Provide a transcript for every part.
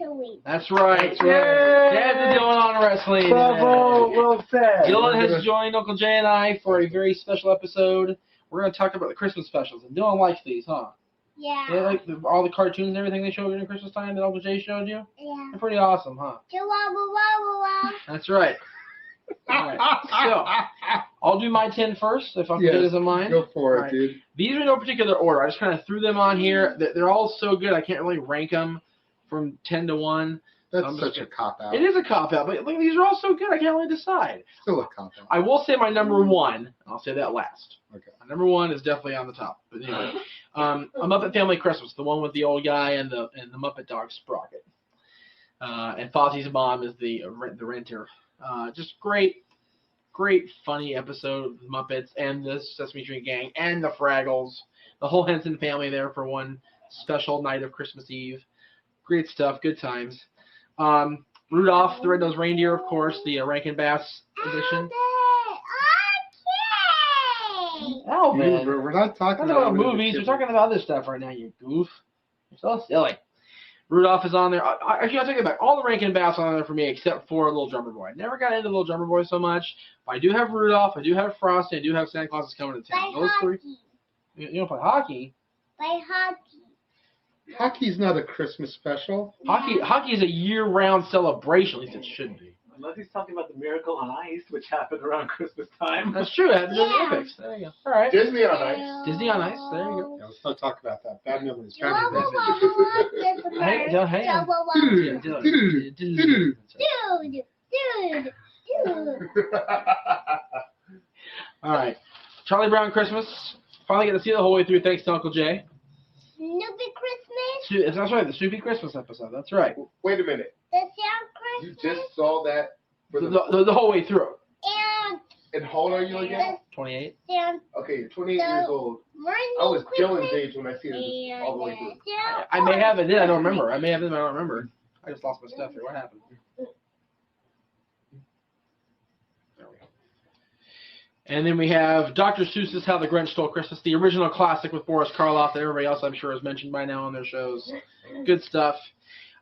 wrestling. That's right. Dad's been doing arm wrestling. Bravo, well said. Dylan has joined Uncle Jay and I for a very special episode. We're going to talk about the Christmas specials. And Dylan likes these, huh? Yeah. They like all the cartoons and everything they showed during Christmas time that Uncle Jay showed you? Yeah. They're pretty awesome, huh? That's right. All right. So, I'll do my 10 first, if Uncle Jay doesn't mind. Go for it, Right. dude. These are in no particular order. I just kind of threw them on here. They're all so good, I can't really rank them from 10 to 1. That's such a cop-out. It is a cop-out, but like, these are all so good, I can't really decide. Still a cop-out. I will say my number 1, and I'll say that last. Okay. My number 1 is definitely on the top. But anyway, A Muppet Family Christmas, the one with the old guy and the Muppet dog Sprocket. And Fozzie's mom is the renter. Just great, funny episode of the Muppets and the Sesame Street Gang and the Fraggles. The whole Henson family there for one special night of Christmas Eve. Great stuff, good times. Rudolph the Red-Nosed Reindeer, of course, the Rankin Bass edition. Alvin. We're not talking about movies. We're talking about other stuff right now, you goof. You're so silly. Rudolph is on there. Actually, I'll take it back. All the Rankin Bass are on there for me except for Little Drummer Boy. I never got into Little Drummer Boy so much. But I do have Rudolph. I do have Frosty. I do have Santa Claus is Coming to Town. Those three. You don't play hockey? Play hockey. Hockey's not a Christmas special. Hockey is a year-round celebration. At least it should be. Unless he's talking about the Miracle on Ice, which happened around Christmas time. That's true. It happened in the Olympics. There you go. All right. Disney on Ice. Disney on Ice. There you go. Yeah, let's not talk about that. Bad memories. Hey, all right. Charlie Brown Christmas. Finally get to see the whole way through thanks to Uncle Jay. Snoopy Christmas. That's right. The Snoopy Christmas episode. That's right. Wait a minute. The Santa Christmas. You just saw that for The whole way through. And how old are you again? 28. Okay, you're 28 years old. I was Dylan's age when I see it all the way through. I may have it. I don't remember. I may have it. I don't remember. I just lost my stuff here. What happened? There we go. And then we have Dr. Seuss's How the Grinch Stole Christmas, the original classic with Boris Karloff that everybody else I'm sure has mentioned by now on their shows. Good stuff.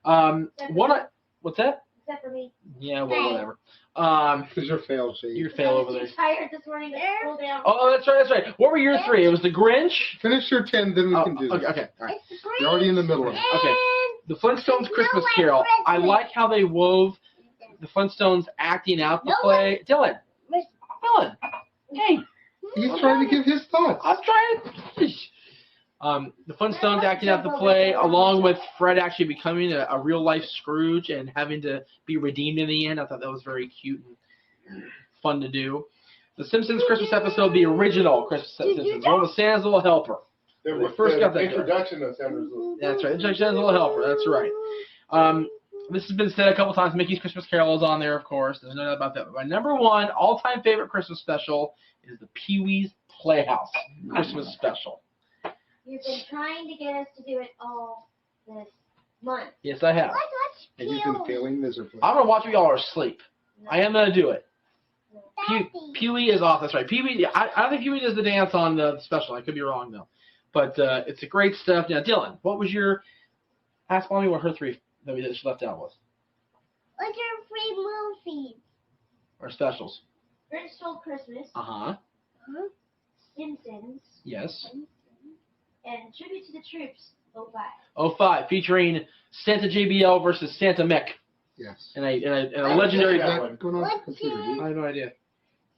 What's that? Except for me. Yeah, well, whatever. Because you're failed, Shade. Your fail over there. I was tired this morning. Down. Oh, that's right. What were your 3? It was the Grinch. Finish your 10, then we can do this. Okay, all right. You're already in the middle of it. Okay. The Flintstones Christmas Carol. I like how they wove the Flintstones acting out the play. Dylan. Hey. He's trying to give his thoughts. I'm trying. The Flintstones acting out the play, along with Fred actually becoming a real-life Scrooge and having to be redeemed in the end. I thought that was very cute and fun to do. The Simpsons Christmas episode, the original Christmas Simpsons, one with Santa's Little Helper. The first got that introduction of Santa's Little. That's right. Santa's Little Helper. That's right. This has been said a couple times. Mickey's Christmas Carol is on there, of course. There's no doubt about that. But my number 1 all-time favorite Christmas special is the Pee-wee's Playhouse Christmas special. You've been trying to get us to do it all this month. Yes, I have. And you've been failing miserably. I'm going to watch when y'all are asleep. I am going to do it. Daddy. Pee-wee is off. That's right. Pee-wee, I don't think Pee-wee does the dance on the special. I could be wrong, though. But it's a great stuff. Now, Dylan, what was your... Ask Mommy what her 3 that she left out was. What's your free movies? Or specials. Grinch Stole Christmas. Uh-huh. Simpsons. Yes. And Tribute to the Troops. 05, featuring Santa JBL versus Santa Mick. Yes. And a legendary What's going on with the computer, dude? I have no idea.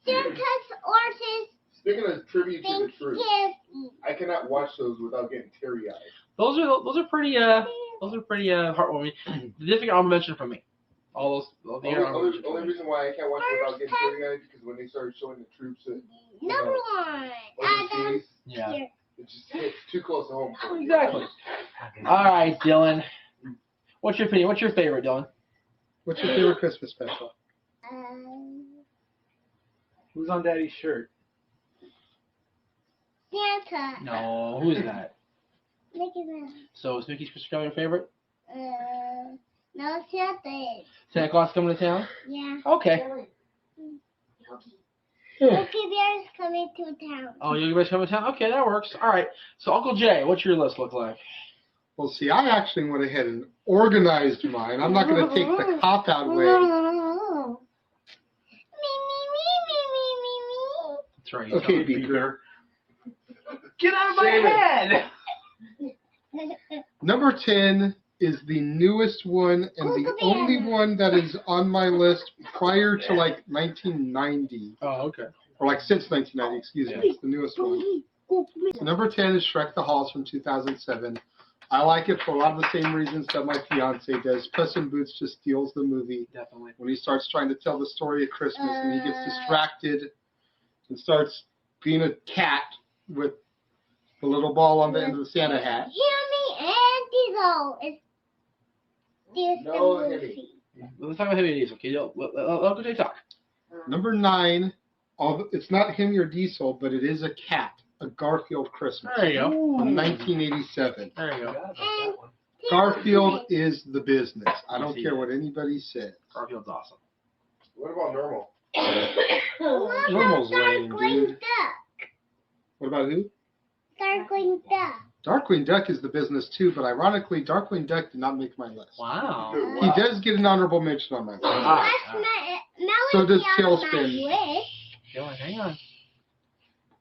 Santa's Horses. Speaking of tribute to the truth, Thanksgiving. I cannot watch those without getting teary-eyed. Those are pretty heartwarming. The different honorable mention from me. All those. The only reason why I can't watch it without getting teary-eyed is because when they started showing the troops Number 1. overseas, Yeah. it just hits too close to home. For me. Exactly. All right, Dylan. What's your opinion? What's your favorite, Dylan? What's your favorite Christmas special? Who's on Daddy's shirt? Santa. No, who is that? Look at that. So is Mickey's Christmas Carol your favorite? No, Santa. Santa Claus Coming to Town? Yeah. Okay. Yogi Bear's coming to town. Oh, Yogi Bear's Coming to Town? Okay, that works. All right. So Uncle Jay, what's your list look like? Well, see, I actually went ahead and organized mine. I'm not going to take the cop-out way. That's right. Okay, Beaker. Get out of my Save it. head! Number 10 is the newest one and the only one that is on my list prior to like 1990. Oh, okay. Or like since 1990, excuse me. It's the newest one. Number 10 is Shrek the Halls from 2007. I like it for a lot of the same reasons that my fiance does. Puss in Boots just steals the movie. Definitely. When he starts trying to tell the story of Christmas and he gets distracted and starts being a cat with the little ball on the end of the Santa hat. Jimmy and Diesel is No, the Henry. Let's talk about him and Diesel. Okay, let go talk. Number 9, it's not Him or Diesel, but it is a cat, a Garfield Christmas There you go. from 1987. There you go. And Garfield is the business. I don't care what anybody says. Garfield's awesome. What about Normal? What Normal's about lame, Darkwing dude. Duck? What about who? Darkwing Duck. Darkwing Duck is the business too, but ironically, Darkwing Duck did not make my list. Wow. He does get an honorable mention on my list. So does Tailspin. Hang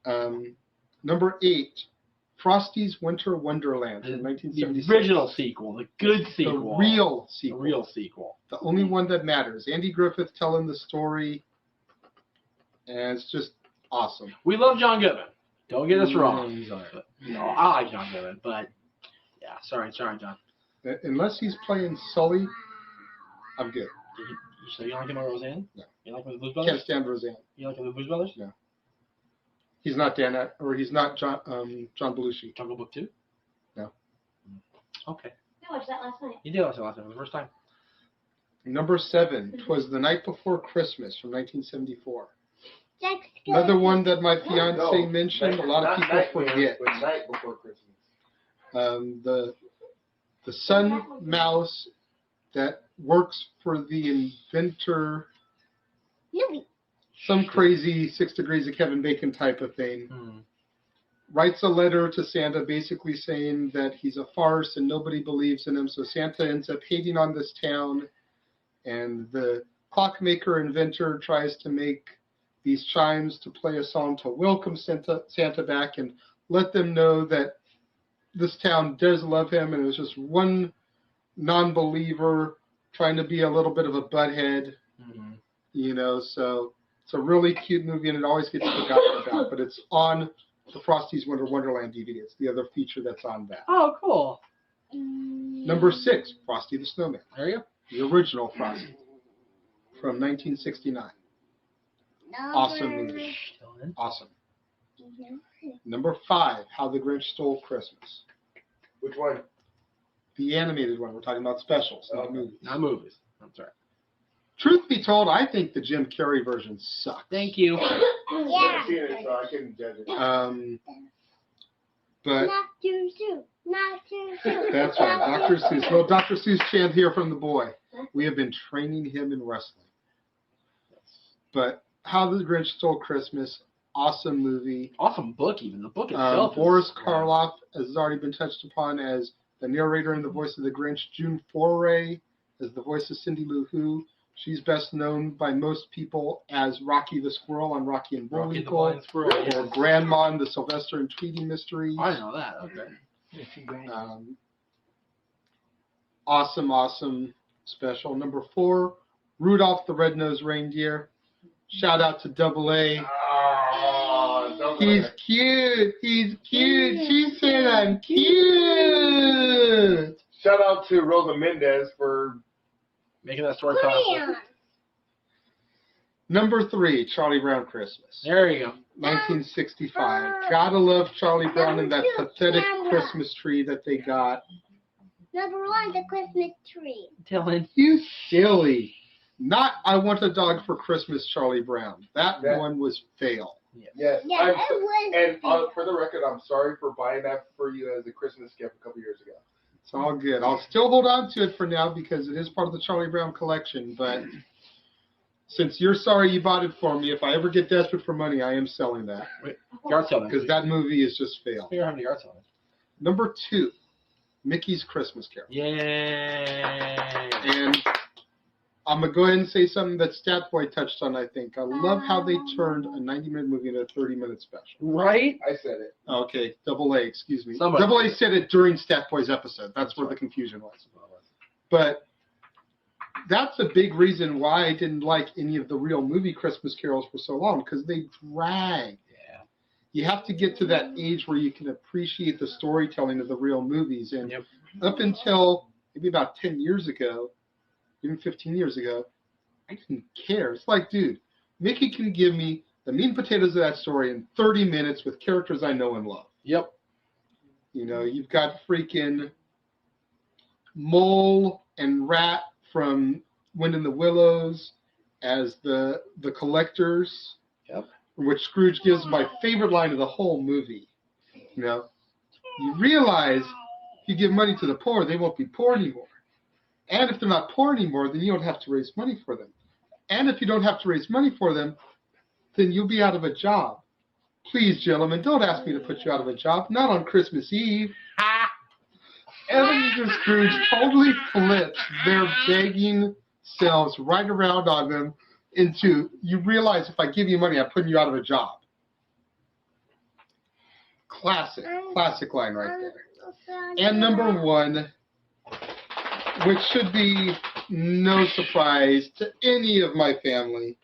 on. Number 8, Frosty's Winter Wonderland from The 1976. original sequel, the good sequel. The real The sequel. real sequel. The only one that matters. Andy Griffith telling the story, and it's just awesome. We love John Goodman. Don't get us wrong. He's all right. But, I like John Goodman, but yeah, sorry, John. Unless he's playing Sully, I'm good. So you like him on Roseanne? No. You like him with the Blues Can't Brothers? stand Roseanne. You like him with the Blues Brothers? No. He's not he's not John Belushi. Jungle Book 2? No. Okay. I watched that last night. You did watch it last time. It was the first time. Number 7, 'Twas the Night Before Christmas from 1974. Jack's Another one that my fiance No, mentioned, a lot of people forget. But night before Christmas. The sun mouse that works for the inventor, Movie. some crazy 6 Degrees of Kevin Bacon type of thing, writes a letter to Santa basically saying that he's a farce and nobody believes in him, so Santa ends up hating on this town, and the clockmaker inventor tries to make these chimes to play a song to welcome Santa back and let them know that this town does love him, and it was just one non-believer trying to be a little bit of a butthead, so it's a really cute movie, and it always gets forgotten about, but it's on the Frosty's Winter Wonderland DVD. It's the other feature that's on that. Oh, cool. Number 6, Frosty the Snowman. There you go. The original Frosty from 1969. Awesome movie. Awesome. Number 5, How the Grinch Stole Christmas. Which one? The animated one. We're talking about specials, not movies. Not movies. That's right. Truth be told, I think the Jim Carrey version sucks. Thank you. Yeah. Never seen it, so I couldn't judge it. But Not too soon. Not too soon. that's right, Dr. Seuss. Well, Dr. Seuss chant here from the boy. We have been training him in wrestling. But How the Grinch Stole Christmas, awesome movie. Awesome book, even. The book itself. Boris Karloff has already been touched upon as the narrator and the voice of the Grinch. June Foray as the voice of Cindy Lou Who. She's best known by most people as Rocky the Squirrel on Rocky and Rocky the Bullwinkle, Blind Squirrel. or Yes. Grandma in the Sylvester and Tweety Mysteries. I know that. Okay. Awesome special. Number 4, Rudolph the Red-Nosed Reindeer. Shout out to Double A. Oh, He's cute. He's cute. She said I'm cute. Shout out to Rosa Mendez for Making that story possible. Number 3, Charlie Brown Christmas. There you go. 1965. Gotta love Charlie Brown and that pathetic Christmas tree that they got. Number 1, the Christmas tree. Dylan. You silly. Not I Want a Dog for Christmas, Charlie Brown. That one was fail. yes. Yeah, it was. And for the record, I'm sorry for buying that for you as a Christmas gift a couple years ago. It's all good. I'll still hold on to it for now because it is part of the Charlie Brown collection. But since you're sorry you bought it for me, if I ever get desperate for money, I am selling that. Yard sale. Because that movie is just fail. You're having a yard sale. Number 2, Mickey's Christmas Carol. Yay! And I'm going to go ahead and say something that Statboy touched on, I think. I love how they turned a 90-minute movie into a 30-minute special. Right? I said it. Okay, Double A, excuse me. Somebody Double A said it during Statboy's episode. That's where the confusion was. But that's a big reason why I didn't like any of the real movie Christmas carols for so long, because they drag. Yeah. You have to get to that age where you can appreciate the storytelling of the real movies. And up until maybe about 10 years ago, even 15 years ago, I didn't care. It's like, dude, Mickey can give me the meat and potatoes of that story in 30 minutes with characters I know and love. Yep. You know, you've got freaking Mole and Rat from Wind in the Willows as the collectors. Yep. Which Scrooge gives my favorite line of the whole movie. You know, you realize if you give money to the poor, they won't be poor anymore. And if they're not poor anymore, then you don't have to raise money for them. And if you don't have to raise money for them, then you'll be out of a job. Please, gentlemen, don't ask me to put you out of a job. Not on Christmas Eve. Ebenezer Scrooge totally flips their begging selves right around on them into, you realize if I give you money, I'm putting you out of a job. Classic line right there. And number one, which should be no surprise to any of my family,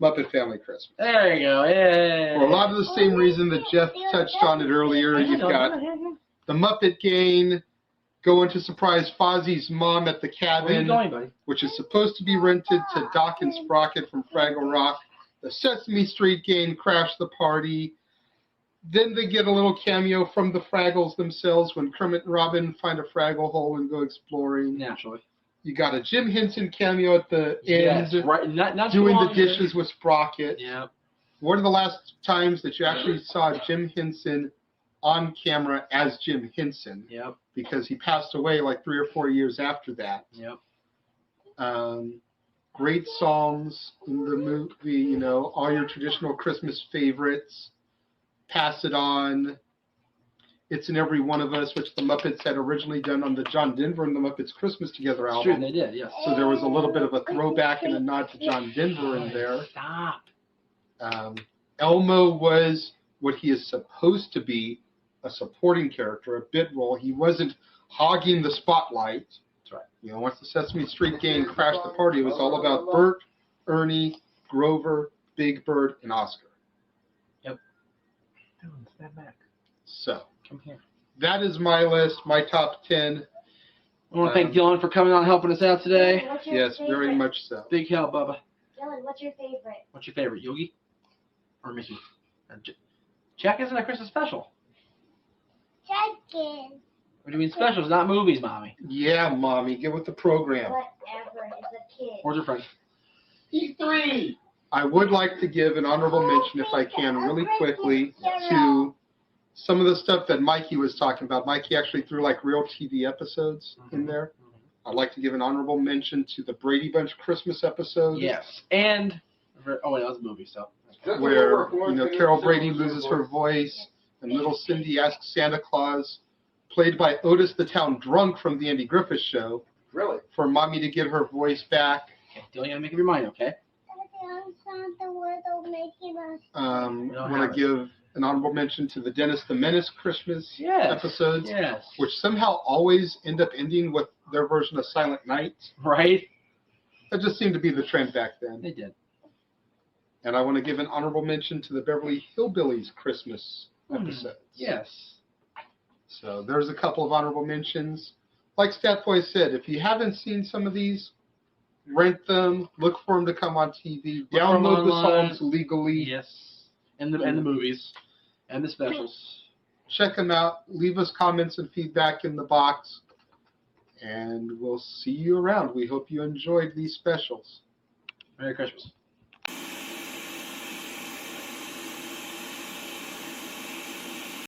Muppet Family Christmas. There you go. Yay. For a lot of the same reason that Jeff touched on it earlier, you've got the Muppet Gang going to surprise Fozzie's mom at the cabin, Where are you going, buddy? which is supposed to be rented to Doc and Sprocket from Fraggle Rock. The Sesame Street Gang crash the party. Then they get a little cameo from the Fraggles themselves when Kermit and Robin find a Fraggle hole and go exploring. Naturally. You got a Jim Henson cameo at the end, Yes, right. Not doing the too long dishes with Sprocket. Yep. One of the last times that you actually saw Jim Henson on camera as Jim Henson, Yep. because he passed away like 3 or 4 years after that. Yep. Great songs in the movie, you know, all your traditional Christmas favorites. Pass It On, It's in Every One of Us, which the Muppets had originally done on the John Denver and the Muppets Christmas Together It's true, album. they did, yes. So there was a little bit of a throwback and a nod to John Denver in there. Stop. Elmo was what he is supposed to be, a supporting character, a bit role. He wasn't hogging the spotlight. That's right. You know, once the Sesame Street Gang crashed the party, it was all about Bert, Ernie, Grover, Big Bird, and Oscar. Stand back. So Come here. that is my list, my top 10. I want to thank Dylan for coming on and helping us out today. Dylan, what's your Yes, favorite? very much so. Big help, Bubba. Dylan, what's your favorite? What's your favorite, Yogi or Mickey? Jack isn't a Christmas special. Chicken. We're doing specials, not movies, Mommy. Yeah, Mommy, get with the program. Whatever. It's a kid. Where's your friend? E3. I would like to give an honorable mention, if I can, really quickly, to some of the stuff that Mikey was talking about. Mikey actually threw like real TV episodes in there. I'd like to give an honorable mention to the Brady Bunch Christmas episode. Yes. And, oh, wait, that was a movie, so. Where, you know, Carol Brady loses her voice and little Cindy asks Santa Claus, played by Otis the Town Drunk from the Andy Griffith Show, Really? for Mommy to get her voice back. Okay, Dylan, you gotta make up your mind, okay? I want to give an honorable mention to the Dennis the Menace Christmas episodes, Yes. which somehow always end up ending with their version of Silent Night. Right? That just seemed to be the trend back then. They did. And I want to give an honorable mention to the Beverly Hillbillies Christmas episodes. Yes. So there's a couple of honorable mentions. Like Statboy said, if you haven't seen some of these, rent them, look for them to come on TV, Look for 'em download the online. songs legally, Yes. And the movies. And the specials. check them out, leave us comments and feedback in the box, and we'll see you around. We hope you enjoyed these specials. Merry Christmas.